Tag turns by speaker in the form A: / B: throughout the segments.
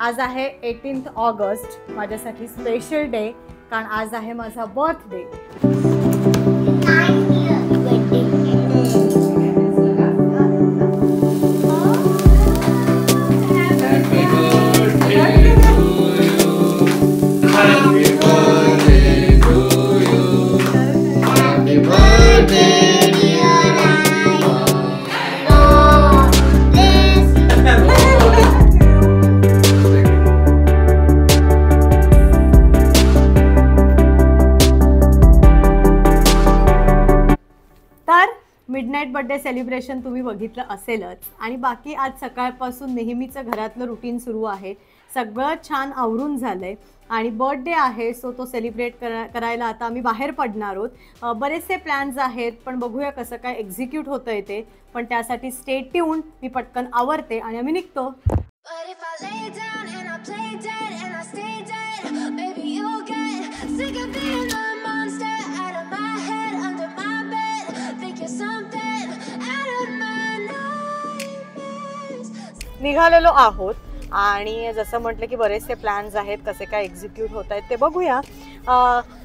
A: आज आहे 18 ऑगस्ट, माझ्यासाठी स्पेशल डे, कारण आज आहे माझा बर्थडे. मिडनाईट बर्थडे सेलिब्रेशन तुम्ही बघितलं असेलच, आणि बाकी आज सकाळपासून नेहमीचं घरातलं रुटीन सुरू आहे. सगळं छान आवरून झालंय आणि बर्थडे आहे, सो तो सेलिब्रेट करायला आता आम्ही बाहेर पडणार आहोत. बरेचसे प्लॅन्स आहेत, पण बघूया कसं काय एक्झिक्यूट होतंय ते. पण त्यासाठी स्टे ट्यून. मी पटकन आवरते आणि आम्ही निघतो. निघालेलो आहोत आणि जसं म्हटलं की बरेचसे प्लॅन्स आहेत, कसे काय एक्झिक्यूट होत आहेत ते बघूया.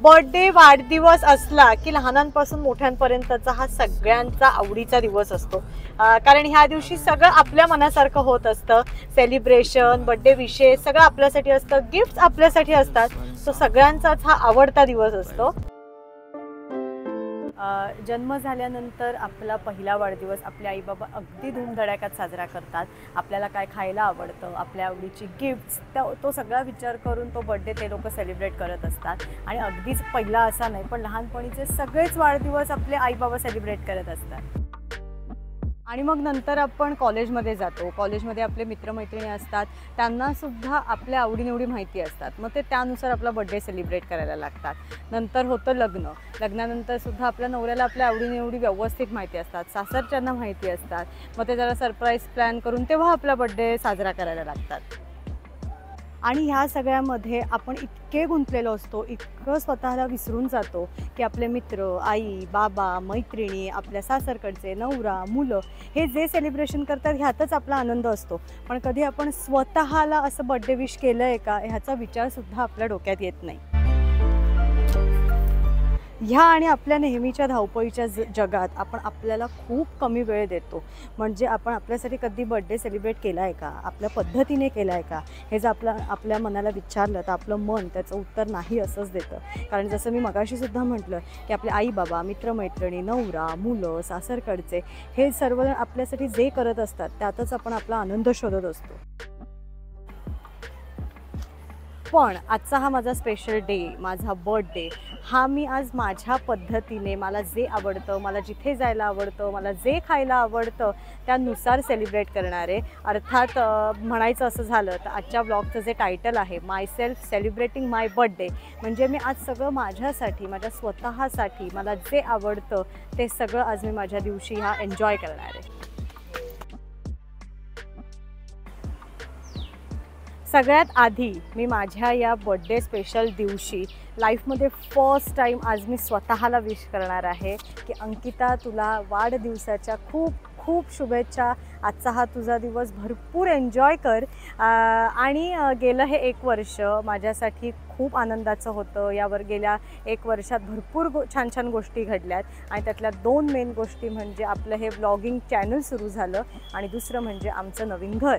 A: बर्थडे वाढदिवस असला की लहानांपासून मोठ्यांपर्यंतचा हा सगळ्यांचा आवडीचा दिवस असतो, कारण ह्या दिवशी सगळं आपल्या मनासारखं होत असतं. सेलिब्रेशन, बर्थडे विशेष सगळं आपल्यासाठी असतं, गिफ्ट्स आपल्यासाठी असतात. सो सगळ्यांचाच हा आवडता दिवस असतो. जन्म झाल्यानंतर आपला पहिला वाढदिवस आपले आई बाबा अगदी धूमधडाक्यात साजरा करतात. आपल्याला काय खायला आवडतं, आपल्या आवडीची गिफ्ट्स, तो सगळा विचार करून तो बर्थडे ते लोक सेलिब्रेट करत असतात. आणि अगदीच पहिला असा नाही, पण लहानपणीचे सगळेच वाढदिवस आपले आई बाबा सेलिब्रेट करत असतात. आणि मग नंतर आपण कॉलेजमध्ये जातो. कॉलेजमध्ये आपले मित्रमैत्रिणी असतात, त्यांनासुद्धा आपल्या आवडीनिवडी माहिती असतात. मग ते त्यानुसार आपला बर्थडे सेलिब्रेट करायला लागतात. नंतर होतं लग्न. लग्नानंतरसुद्धा आपल्या नवऱ्याला आपल्या आवडीनिवडी व्यवस्थित माहिती असतात, सासरच्यांना माहिती असतात. मग ते जरा सरप्राईज प्लॅन करून तेव्हा आपला बर्थडे साजरा करायला लागतात. आणि ह्या सगळ्यामध्ये आपण इतके गुंतलेलो असतो, इतकं स्वतःला विसरून जातो की आपले मित्र, आई बाबा, मैत्रिणी, आपल्या सासरकडचे, नवरा, मुलं हे जे सेलिब्रेशन करतात ह्यातच आपला आनंद असतो. पण कधी आपण स्वतःला असं बर्थडे विश केलं आहे का ह्याचा विचारसुद्धा आपल्या डोक्यात येत नाही. ह्या आणि आपल्या नेहमीच्या धावपळीच्या जगात आपण आपल्याला खूप कमी वेळ देतो. म्हणजे आपण आपल्यासाठी कधी बर्थडे सेलिब्रेट केला आहे का, आपल्या पद्धतीने केला आहे का, हे जर आपल्या मनाला विचारलं तर आपलं मन त्याचं उत्तर नाही असंच देतं. कारण जसं मी मगाशीसुद्धा म्हटलं की आपले आई बाबा, मित्रमैत्रिणी, नवरा, मुलं, सासरकडचे हे सर्व आपल्यासाठी जे करत असतात त्यातच आपण आपला आनंद शोधत असतो. पण आजचा हा माझा स्पेशल डे, माझा बर्थडे, हा मी आज माझ्या पद्धतीने, मला जे आवडतं, मला जिथे जायला आवडतं, मला जे खायला आवडतं त्यानुसार सेलिब्रेट करणार आहे. अर्थात म्हणायचं असं झालं तर आजच्या ब्लॉगचं जे टायटल आहे माय सेल्फ सेलिब्रेटिंग माय बर्थडे, म्हणजे मी आज सगळं माझ्यासाठी, माझ्या स्वतःसाठी, मला जे आवडतं ते सगळं आज मी माझ्या दिवशी हा एन्जॉय करणार आहे. सगळ्यात आधी मी माझ्या या बर्थडे स्पेशल दिवशी लाईफमध्ये फर्स्ट टाईम आज मी स्वतःला विश करणार आहे की अंकिता, तुला वाढदिवसाच्या खूप खूप शुभेच्छा. आजचा हा तुझा दिवस भरपूर एन्जॉय कर. आणि गेलं हे 1 वर्ष माझ्यासाठी खूप आनंदाचं होतं. यावर गेल्या 1 वर्षात भरपूर छान छान गोष्टी घडल्यात आणि त्यातल्या 2 मेन गोष्टी म्हणजे आपलं हे ब्लॉगिंग चॅनल सुरू झालं आणि दुसरं म्हणजे आमचं नवीन घर.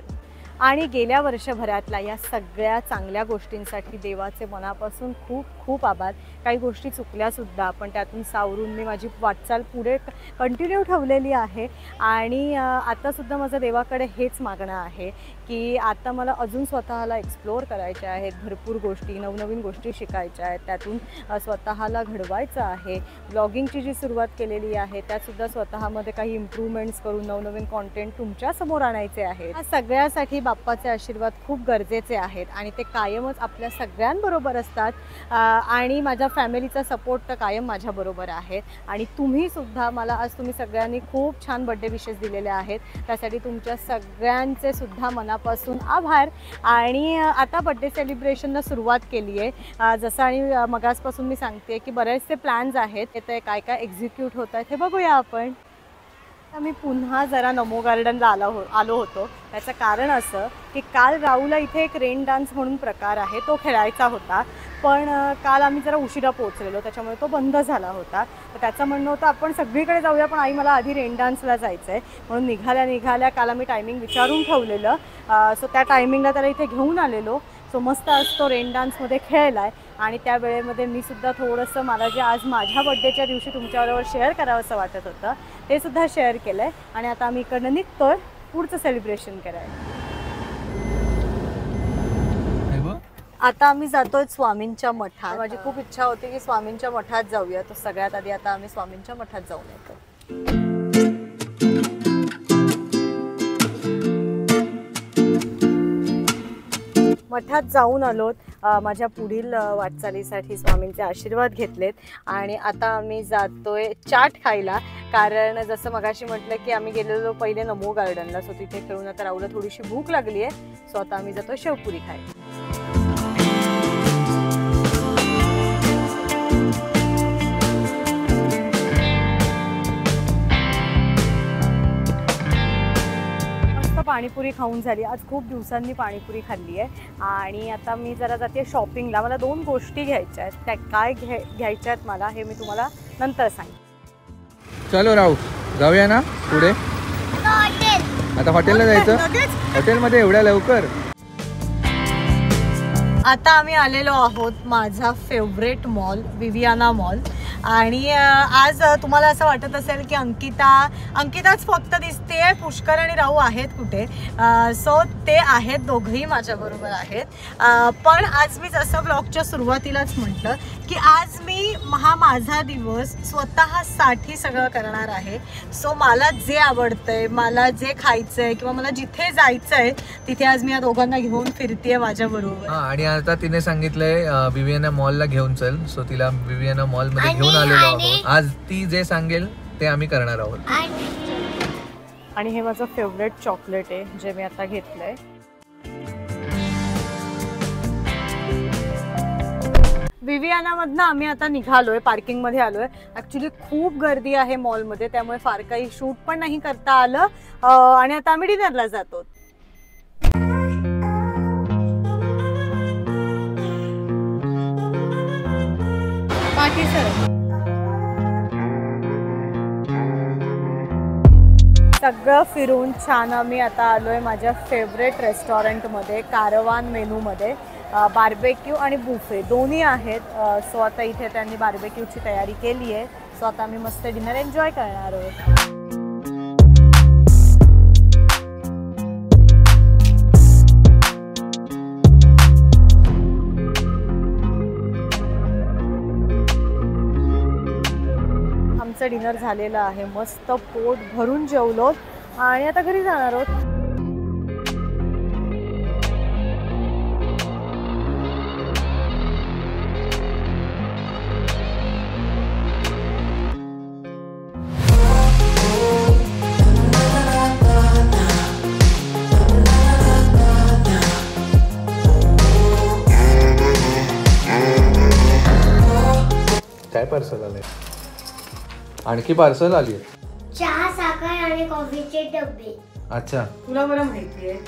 A: आणि गेल्या वर्षभरातल्या या सगळ्या चांगल्या गोष्टींसाठी देवाचे मनापासून खूप खूप आभार. काही गोष्टी चुकल्यासुद्धा पण त्यातून सावरून मी माझी वाटचाल पुढे कंटिन्यू ठेवलेली आहे. आणि आतासुद्धा माझं देवाकडे हेच मागणं आहे की आता मला अजून स्वतःला एक्सप्लोअर करायच्या आहेत, भरपूर गोष्टी, नवनवीन गोष्टी शिकायच्या आहेत, त्यातून स्वतःला घडवायचं आहे. ब्लॉगिंगची जी सुरुवात केलेली आहे त्यातसुद्धा स्वतःमध्ये काही इम्प्रूव्हमेंट्स करून नवनवीन कॉन्टेंट तुमच्यासमोर आणायचे आहे. या सगळ्यासाठी बाप्पाचे आशीर्वाद खूप गरजेचे आहेत आणि ते कायमच आपल्या सगळ्यांबरोबर असतात. आणि माझ्या फॅमिलीचा सपोर्ट तर कायम माझ्याबरोबर आहे. आणि तुम्हीसुद्धा मला आज तुम्ही सगळ्यांनी खूप छान बड्डे विशेस दिलेले आहेत, त्यासाठी तुमच्या सगळ्यांचे सुद्धा मनापासून आभार. आणि आता बड्डे सेलिब्रेशनला सुरुवात केली आहे. जसं आणि मगासपासून मी सांगते की बरेचसे प्लॅन्स आहेत, ते काय काय एक्झिक्यूट होत आहेत हे बघूया आपण. मी पुन्हा जरा नमो गार्डनला आलो होतो. त्याचं कारण असं की काल राहूला इथे एक रेन डान्स म्हणून प्रकार आहे, तो खेळायचा होता. पण काल आम्ही जरा उशिरा पोहोचलेलो, त्याच्यामुळे तो बंद झाला होता. तर त्याचं म्हणणं होतं आपण सगळीकडे जाऊया, पण आई मला आधी रेन डान्सला जायचं आहे. म्हणून निघाल्या काल आम्ही टायमिंग विचारून ठेवलेलं. सो त्या टायमिंगला त्याला इथे घेऊन आलेलो. सो मस्त आज तो रेन डान्समध्ये खेळला आहे. आणि त्या वेळेमध्ये मी सुद्धा थोडंसं मला जे आज माझ्या बड्डेच्या दिवशी तुमच्याबरोबर शेअर करावं असं वाटत होतं ते सुद्धा शेअर केलं आहे. आणि आता आम्ही इकडनं निघतोय पुढचं सेलिब्रेशन करायला. आता आम्ही जातोय स्वामींच्या मठात. माझी खूप इच्छा होती की स्वामींच्या मठात जाऊया, तर सगळ्यात आधी आता आम्ही स्वामींच्या मठात जाऊन येतो. मठात जाऊन आलोत. माझ्या पुढील वाटचालीसाठी स्वामींचे आशीर्वाद घेतलेत. आणि आता आम्ही जातोय चाट खायला, कारण जसं मगाशी म्हटलं की आम्ही गेलेलो पहिले नमो गार्डनला. सो तिथे खेळून आता राहूला थोडीशी भूक लागली आहे. सो आता आम्ही जातोय शेवपुरी खायला. पाणीपुरी खाऊन झाली. आज खूप दिवसांनी पाणीपुरी खाल्ली आहे. आणि आता मी जरा जाते शॉपिंगला. मला 2 गोष्टी घ्यायच्या आहेत. त्या काय घ्यायच्या आहेत मला हे मी तुम्हाला नंतर सांगेन.
B: चलो राहू, जाऊया ना पुढे. आता हॉटेलला जायचं. हॉटेलमध्ये एवढ्या लवकर?
A: आता आम्ही आलेलो आहोत माझा फेवरेट मॉल विवियाना मॉल. आणि आज तुम्हाला असं वाटत असेल की अंकिताच फक्त दिसते, पुष्कर आणि राहू आहेत कुठे. सो ते आहेत, दोघंही माझ्याबरोबर आहेत. पण आज मी जसं ब्लॉगच्या सुरुवातीलाच म्हटलं की आज मी माझा दिवस स्वतःसाठी सगळं करणार आहे. सो मला जे आवडतंय, मला जे खायचंय किंवा मला जिथे जायचंय तिथे आज मी या दोघांना घेऊन फिरतेय माझ्याबरोबर.
B: आणि आता तिने सांगितलंय विवियाना मॉलला घेऊन चल. सो तिला विवियाना मॉल मध्ये घेऊन आलेलो आहोत. आज ती जे सांगेल ते आम्ही करणार आहोत.
A: आणि हे माझं फेवरेट चॉकलेट आहे जे मी आता घेतलंय. विवियानामधनं आम्ही आता निघालोय, पार्किंग मध्ये आलोय. ऍक्च्युली खूप गर्दी आहे मॉलमध्ये, त्यामुळे फार काही शूट पण नाही करता आलं. आणि आता आम्ही डिनरला जातो. बाकी सगळं फिरून छान आम्ही आता आलोय माझ्या फेवरेट रेस्टॉरंटमध्ये, कारवान मेनूमध्ये. बार्बेक्यू आणि बुफे दोन्ही आहेत. सो आता इथे त्यांनी बार्बेक्यूची तयारी केली आहे. सो आता आम्ही मस्त डिनर एन्जॉय करणार आहोत. आमचं डिनर झालेलं आहे. मस्त पोट भरून जेवलो आणि आता घरी जाणार आहोत.
B: काय पार्सल आले? आणखी पार्सल आली?
C: चहा, साखर आणि कॉफीचे डबे.
B: अच्छा,
A: तुला बरं माहिती आहे.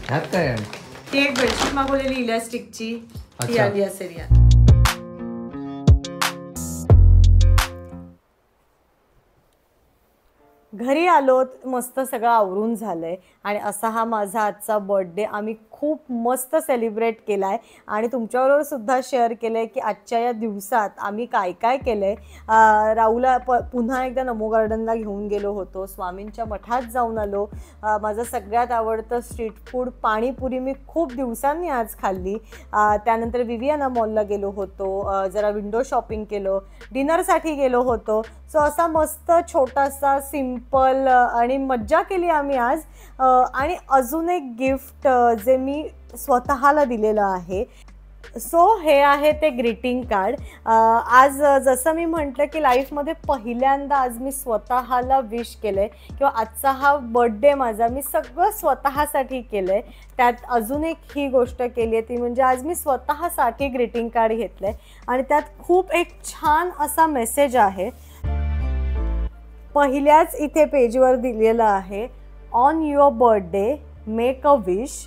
B: ह्यात काय आहे?
A: ती एक बेडशीट मागवलेली इलास्टिकची, ती आली असेल या. घरी आलो, मस्त सगळं आवरून झालंय. आणि असा हा माझा आजचा बर्थडे आम्ही खूप मस्त सेलिब्रेट केला आहे. आणि तुमच्याबरोबर सुद्धा शेअर केलं आहे की आजच्या या दिवसात आम्ही काय काय केलं आहे. राहूला पुन्हा एकदा नमो गार्डनला घेऊन गेलो होतो. स्वामींच्या मठात जाऊन आलो. माझं सगळ्यात आवडतं स्ट्रीट फूड पाणीपुरी मी खूप दिवसांनी आज खाल्ली. त्यानंतर विवियाना मॉलला गेलो होतो, जरा विंडो शॉपिंग केलं, डिनरसाठी गेलो होतो. सो असा मस्त छोटासा सिम्पल सिम्पल आणि मज्जा केली आम्ही आज. आणि अजून एक गिफ्ट जे मी स्वतःला दिलेलं आहे. सो हे आहे ते ग्रीटिंग कार्ड. आज जसं मी म्हटलं की लाईफमध्ये पहिल्यांदा आज मी स्वतःला विश केलं आहे किंवा आजचा हा बर्थडे माझा मी सगळं स्वतःसाठी केलं आहे. त्यात अजून एक ही गोष्ट केली आहे ती म्हणजे आज मी स्वतःसाठी ग्रीटिंग कार्ड घेतलं आहे आणि त्यात खूप एक छान असा मेसेज आहे. पहिल्याच इथे पेजवर दिलेलं आहे, on your birthday make a wish.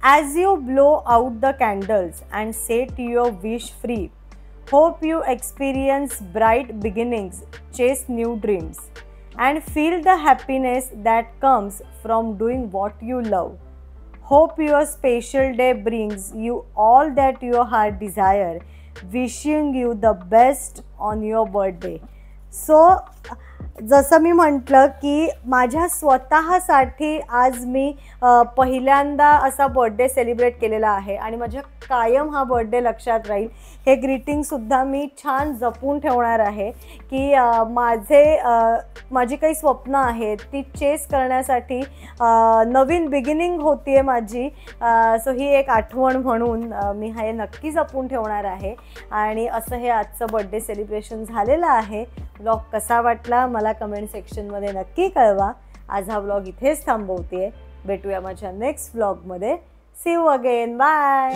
A: As you blow out the candles and set your wish free, hope you experience bright beginnings, chase new dreams, and feel the happiness that comes from doing what you love. Hope your special day brings you all that your heart desire. Wishing you the best on your birthday. So जसं मी म्हटलं की माझ्या स्वतःसाठी आज मी पहिल्यांदा असा birthday celebrate केलेला आहे आणि माझ्या कायम हा बर्थडे लक्षात राहील. हे ग्रीटिंगसुद्धा मी छान जपून ठेवणार आहे की माझी काही स्वप्न आहेत ती चेस करण्यासाठी नवीन बिगिनिंग होती आहे माझी. सो ही एक आठवण म्हणून मी हे नक्की जपून ठेवणार आहे. आणि असं हे आजचं बर्थडे सेलिब्रेशन झालेलं आहे. व्लॉग कसा वाटला मला कमेंट सेक्शनमध्ये नक्की कळवा. आज हा व्लॉग इथेच थांबवते. भेटूया माझ्या नेक्स्ट व्लॉगमध्ये. See you again. बाय.